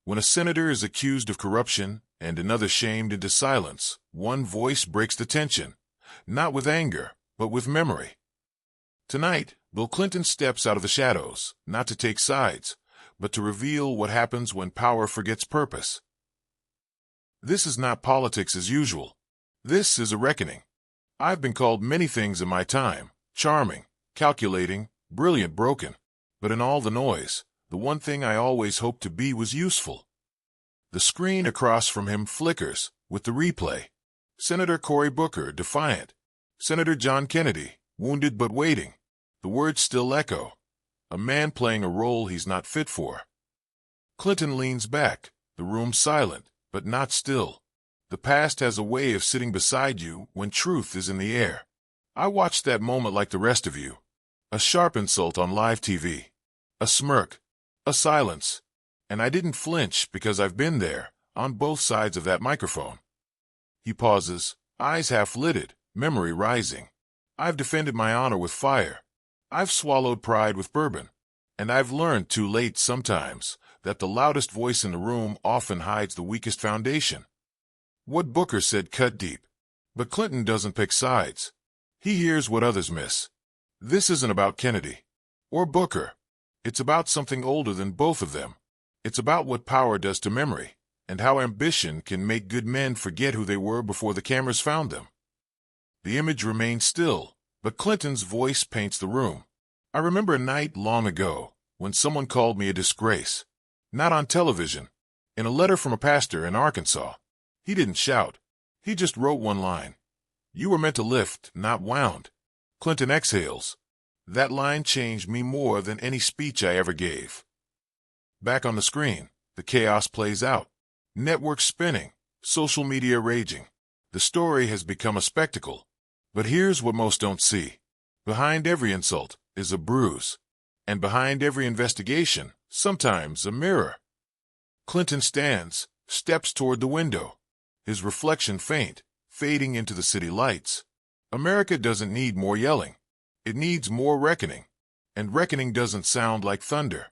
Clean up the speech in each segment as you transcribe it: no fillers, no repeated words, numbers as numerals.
When a senator is accused of corruption and another shamed into silence, one voice breaks the tension, not with anger, but with memory. Tonight, Bill Clinton steps out of the shadows, not to take sides, but to reveal what happens when power forgets purpose. This is not politics as usual. This is a reckoning. I've been called many things in my time: charming, calculating, brilliant, broken. But in all the noise, the one thing I always hoped to be was useful. The screen across from him flickers with the replay. Senator Cory Booker, defiant. Senator John Kennedy, wounded but waiting. The words still echo. A man playing a role he's not fit for. Clinton leans back, the room silent, but not still. The past has a way of sitting beside you when truth is in the air. I watched that moment like the rest of you. A sharp insult on live TV. A smirk. A silence. And I didn't flinch because I've been there, on both sides of that microphone. He pauses, eyes half-lidded, memory rising. I've defended my honor with fire. I've swallowed pride with bourbon. And I've learned too late sometimes that the loudest voice in the room often hides the weakest foundation. What Booker said cut deep. But Clinton doesn't pick sides. He hears what others miss. This isn't about Kennedy or Booker. It's about something older than both of them. It's about what power does to memory, and how ambition can make good men forget who they were before the cameras found them. The image remains still, but Clinton's voice paints the room. I remember a night long ago when someone called me a disgrace. Not on television. In a letter from a pastor in Arkansas. He didn't shout. He just wrote one line. You were meant to lift, not wound. Clinton exhales. That line changed me more than any speech I ever gave. Back on the screen, the chaos plays out. Networks spinning, social media raging. The story has become a spectacle. But here's what most don't see. Behind every insult is a bruise. And behind every investigation, sometimes a mirror. Clinton stands, steps toward the window. His reflection faint, fading into the city lights. America doesn't need more yelling. It needs more reckoning. And reckoning doesn't sound like thunder.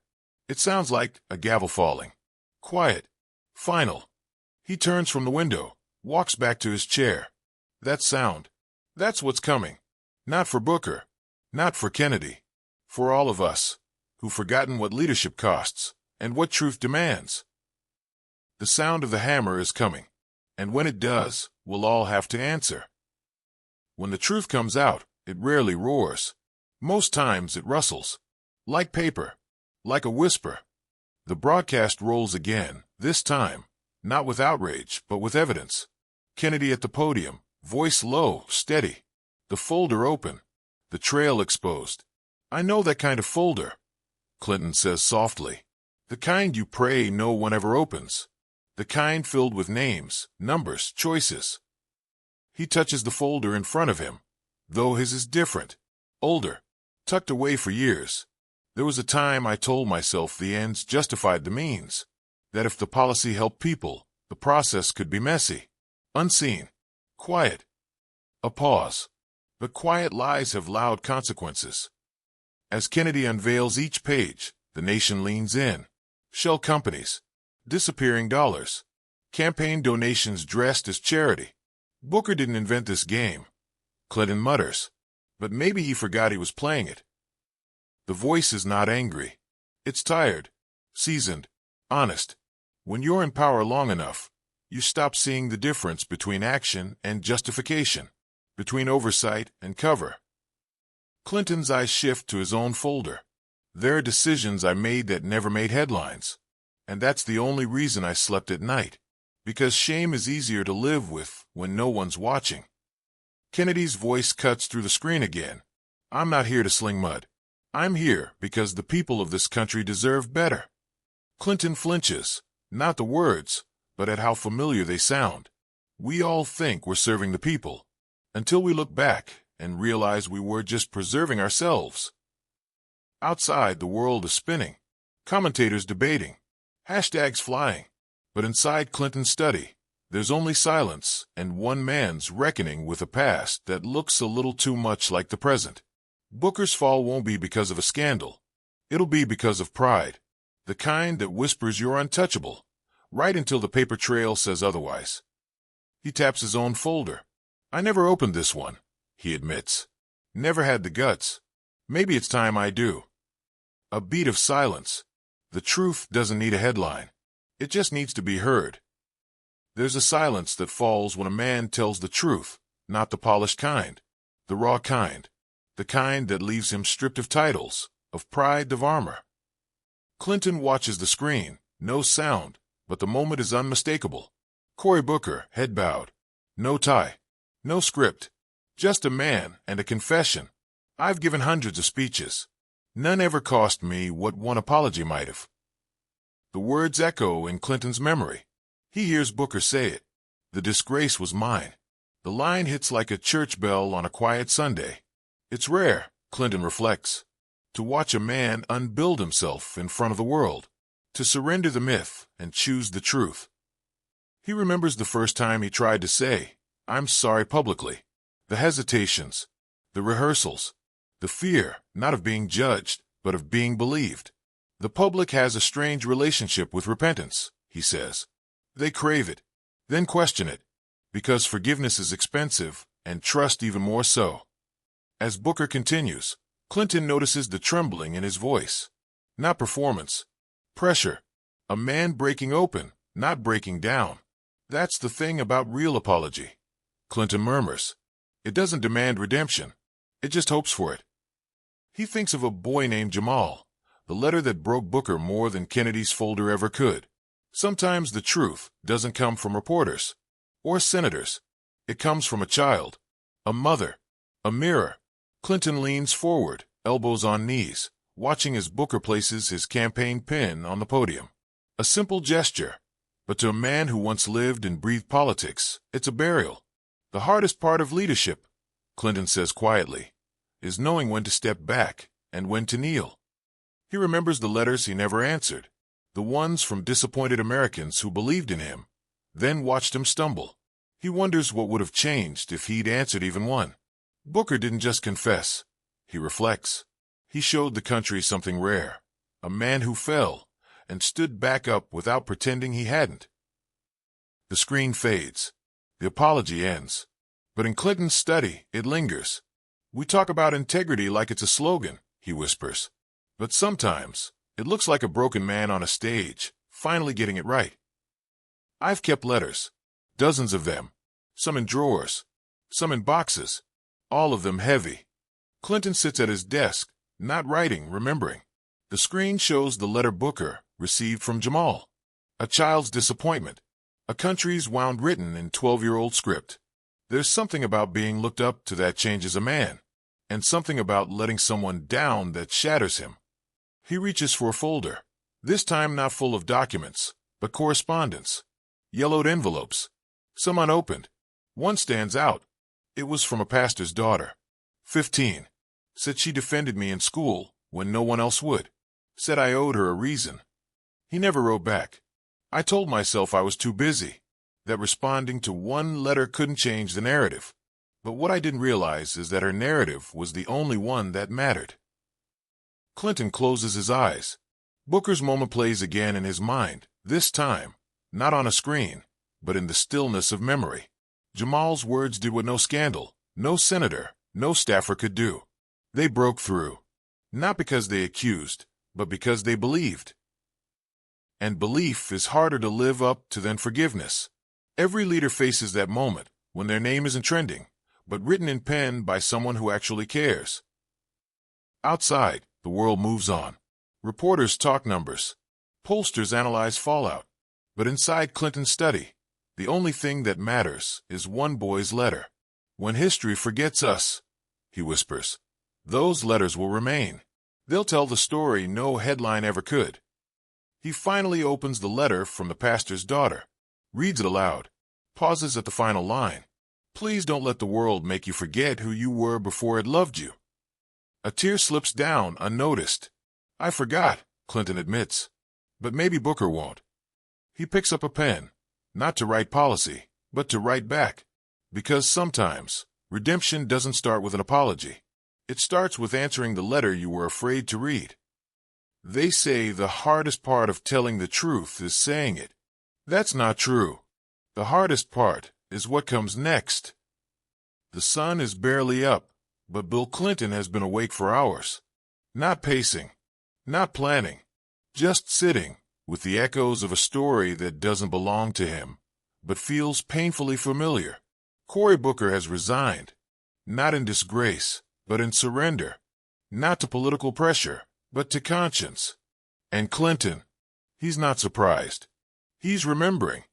It sounds like a gavel falling. Quiet. Final. He turns from the window, walks back to his chair. That sound. That's what's coming. Not for Booker. Not for Kennedy. For all of us, who've forgotten what leadership costs, and what truth demands. The sound of the hammer is coming. And when it does, we'll all have to answer. When the truth comes out, it rarely roars. Most times it rustles. Like paper. Like a whisper. The broadcast rolls again, this time, not with outrage, but with evidence. Kennedy at the podium, voice low, steady. The folder open. The trail exposed. I know that kind of folder, Clinton says softly. The kind you pray no one ever opens. The kind filled with names, numbers, choices. He touches the folder in front of him, though his is different, older, tucked away for years. There was a time I told myself the ends justified the means, that if the policy helped people, the process could be messy, unseen, quiet. A pause. But quiet lies have loud consequences. As Kennedy unveils each page, the nation leans in. Shell companies. Disappearing dollars. Campaign donations dressed as charity. Booker didn't invent this game. Clinton mutters. But maybe he forgot he was playing it. The voice is not angry. It's tired, seasoned, honest. When you're in power long enough, you stop seeing the difference between action and justification, between oversight and cover. Clinton's eyes shift to his own folder. There are decisions I made that never made headlines. And that's the only reason I slept at night. Because shame is easier to live with when no one's watching. Kennedy's voice cuts through the screen again. I'm not here to sling mud. I'm here because the people of this country deserve better. Clinton flinches, not the words, but at how familiar they sound. We all think we're serving the people, until we look back and realize we were just preserving ourselves. Outside, the world is spinning, commentators debating, hashtags flying, but inside Clinton's study, there's only silence and one man's reckoning with a past that looks a little too much like the present. Booker's fall won't be because of a scandal. It'll be because of pride, the kind that whispers you're untouchable, right until the paper trail says otherwise. He taps his own folder. I never opened this one, he admits. Never had the guts. Maybe it's time I do. A beat of silence. The truth doesn't need a headline. It just needs to be heard. There's a silence that falls when a man tells the truth, not the polished kind, the raw kind, the kind that leaves him stripped of titles, of pride, of armor. Clinton watches the screen, no sound, but the moment is unmistakable. Cory Booker, head bowed. No tie, no script, just a man and a confession. I've given hundreds of speeches. None ever cost me what one apology might have. The words echo in Clinton's memory. He hears Booker say it. The disgrace was mine. The line hits like a church bell on a quiet Sunday. It's rare, Clinton reflects, to watch a man unbuild himself in front of the world, to surrender the myth and choose the truth. He remembers the first time he tried to say, "I'm sorry," publicly. The hesitations, the rehearsals, the fear, not of being judged, but of being believed. The public has a strange relationship with repentance, he says. They crave it, then question it, because forgiveness is expensive, and trust even more so. As Booker continues, Clinton notices the trembling in his voice. Not performance. Pressure. A man breaking open, not breaking down. That's the thing about real apology. Clinton murmurs. It doesn't demand redemption. It just hopes for it. He thinks of a boy named Jamal, the letter that broke Booker more than Kennedy's folder ever could. Sometimes the truth doesn't come from reporters or senators. It comes from a child, a mother, a mirror. Clinton leans forward, elbows on knees, watching as Booker places his campaign pin on the podium. A simple gesture, but to a man who once lived and breathed politics, it's a burial. The hardest part of leadership, Clinton says quietly, is knowing when to step back and when to kneel. He remembers the letters he never answered, the ones from disappointed Americans who believed in him, then watched him stumble. He wonders what would have changed if he'd answered even one. Booker didn't just confess, he reflects. He showed the country something rare, a man who fell and stood back up without pretending he hadn't. The screen fades. The apology ends. But in Clinton's study, it lingers. We talk about integrity like it's a slogan, he whispers. But sometimes, it looks like a broken man on a stage, finally getting it right. I've kept letters, dozens of them, some in drawers, some in boxes, all of them heavy. Clinton sits at his desk, not writing, remembering. The screen shows the letter Booker received from Jamal. A child's disappointment, a country's wound written in 12-year-old script. There's something about being looked up to that changes a man, and something about letting someone down that shatters him. He reaches for a folder, this time not full of documents, but correspondence. Yellowed envelopes, some unopened. One stands out. It was from a pastor's daughter. 15. Said she defended me in school when no one else would. Said I owed her a reason. He never wrote back. I told myself I was too busy, that responding to one letter couldn't change the narrative. But what I didn't realize is that her narrative was the only one that mattered. Clinton closes his eyes. Booker's moment plays again in his mind, this time, not on a screen, but in the stillness of memory. Jamal's words did what no scandal, no senator, no staffer could do. They broke through. Not because they accused, but because they believed. And belief is harder to live up to than forgiveness. Every leader faces that moment, when their name isn't trending, but written in pen by someone who actually cares. Outside, the world moves on. Reporters talk numbers. Pollsters analyze fallout. But inside Clinton's study, the only thing that matters is one boy's letter. When history forgets us, he whispers, those letters will remain. They'll tell the story no headline ever could. He finally opens the letter from the pastor's daughter, reads it aloud, pauses at the final line. Please don't let the world make you forget who you were before it loved you. A tear slips down unnoticed. I forgot, Clinton admits. But maybe Booker won't. He picks up a pen, not to write policy, but to write back. Because sometimes, redemption doesn't start with an apology. It starts with answering the letter you were afraid to read. They say the hardest part of telling the truth is saying it. That's not true. The hardest part is what comes next. The sun is barely up, but Bill Clinton has been awake for hours. Not pacing, not planning, just sitting with the echoes of a story that doesn't belong to him, but feels painfully familiar. Cory Booker has resigned, not in disgrace, but in surrender, not to political pressure, but to conscience. And Clinton, he's not surprised. He's remembering.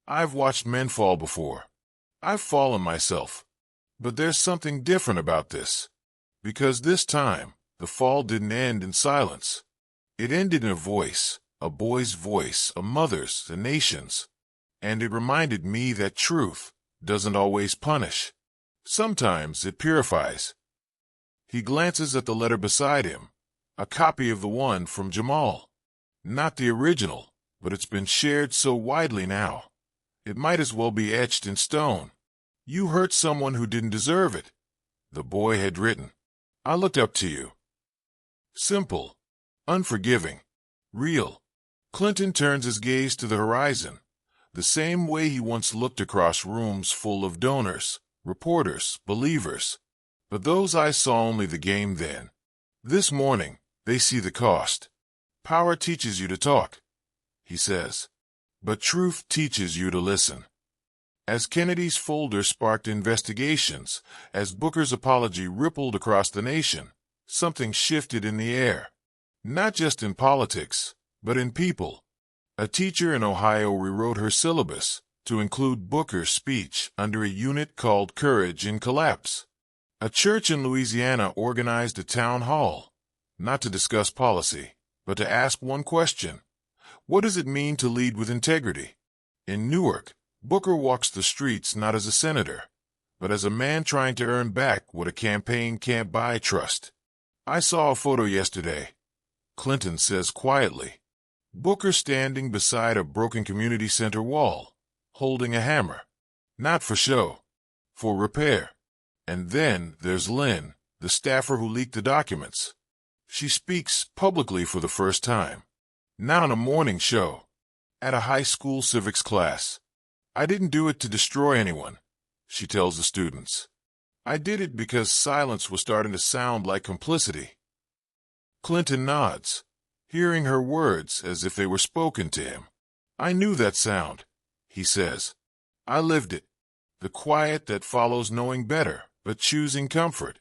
I've watched men fall before. I've fallen myself. But there's something different about this. Because this time, the fall didn't end in silence. It ended in a voice, a boy's voice, a mother's, a nation's. And it reminded me that truth doesn't always punish. Sometimes it purifies. He glances at the letter beside him, a copy of the one from Jamal. Not the original, but it's been shared so widely now. It might as well be etched in stone. You hurt someone who didn't deserve it. The boy had written. I looked up to you. Simple, unforgiving, real. Clinton turns his gaze to the horizon, the same way he once looked across rooms full of donors, reporters, believers. But those eyes saw only the game then. This morning, they see the cost. Power teaches you to talk, he says, but truth teaches you to listen. As Kennedy's folder sparked investigations, as Booker's apology rippled across the nation, something shifted in the air. Not just in politics, but in people. A teacher in Ohio rewrote her syllabus to include Booker's speech under a unit called Courage in Collapse. A church in Louisiana organized a town hall, not to discuss policy, but to ask one question. What does it mean to lead with integrity? In Newark, Booker walks the streets not as a senator, but as a man trying to earn back what a campaign can't buy: trust. I saw a photo yesterday, Clinton says quietly. Booker standing beside a broken community center wall, holding a hammer. Not for show, for repair. And then there's Lynn, the staffer who leaked the documents. She speaks publicly for the first time. Not on a morning show. At a high school civics class. I didn't do it to destroy anyone, she tells the students. I did it because silence was starting to sound like complicity. Clinton nods, hearing her words as if they were spoken to him. I knew that sound, he says. I lived it. The quiet that follows knowing better, but choosing comfort.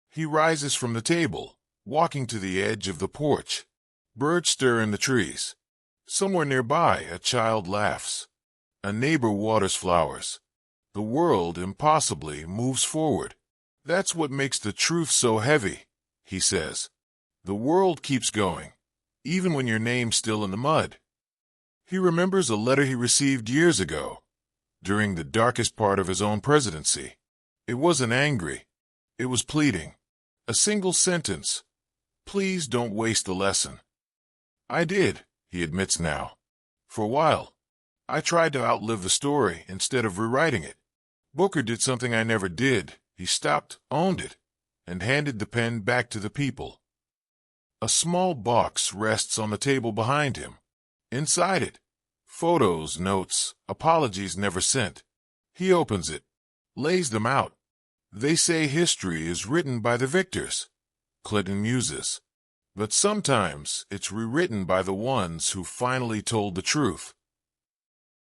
He rises from the table, walking to the edge of the porch. Birds stir in the trees. Somewhere nearby, a child laughs. A neighbor waters flowers. The world impossibly moves forward. That's what makes the truth so heavy, he says. The world keeps going, even when your name's still in the mud. He remembers a letter he received years ago, during the darkest part of his own presidency. It wasn't angry. It was pleading. A single sentence. Please don't waste the lesson. I did, he admits now. For a while. I tried to outlive the story instead of rewriting it. Booker did something I never did. He stopped, owned it, and handed the pen back to the people. A small box rests on the table behind him. Inside it, photos, notes, apologies never sent. He opens it, lays them out. They say history is written by the victors, Clinton muses. But sometimes it's rewritten by the ones who finally told the truth.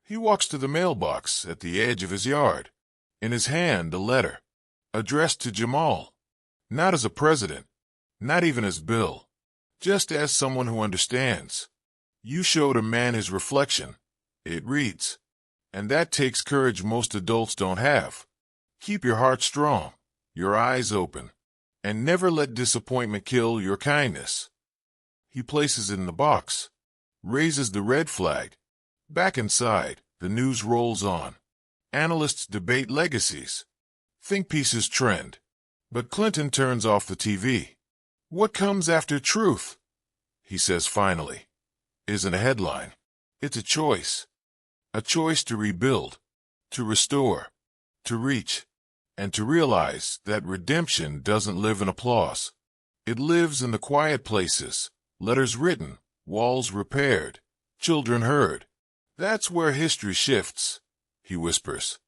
He walks to the mailbox at the edge of his yard. In his hand, a letter, addressed to Jamal. Not as a president, not even as Bill, just as someone who understands. You showed a man his reflection, it reads. And that takes courage most adults don't have. Keep your heart strong, your eyes open, and never let disappointment kill your kindness. He places it in the box, raises the red flag. Back inside, the news rolls on. Analysts debate legacies. Think pieces trend. But Clinton turns off the TV. What comes after truth, he says finally, isn't a headline. It's a choice. A choice to rebuild, to restore, to reach, and to realize that redemption doesn't live in applause. It lives in the quiet places, letters written, walls repaired, children heard. That's where history shifts, he whispers.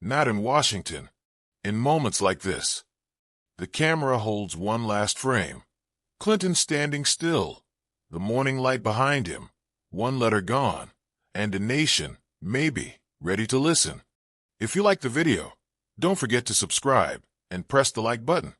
Not in Washington. In moments like this. The camera holds one last frame. Clinton standing still, the morning light behind him, one letter gone, and a nation, maybe, ready to listen. If you like the video, don't forget to subscribe and press the like button.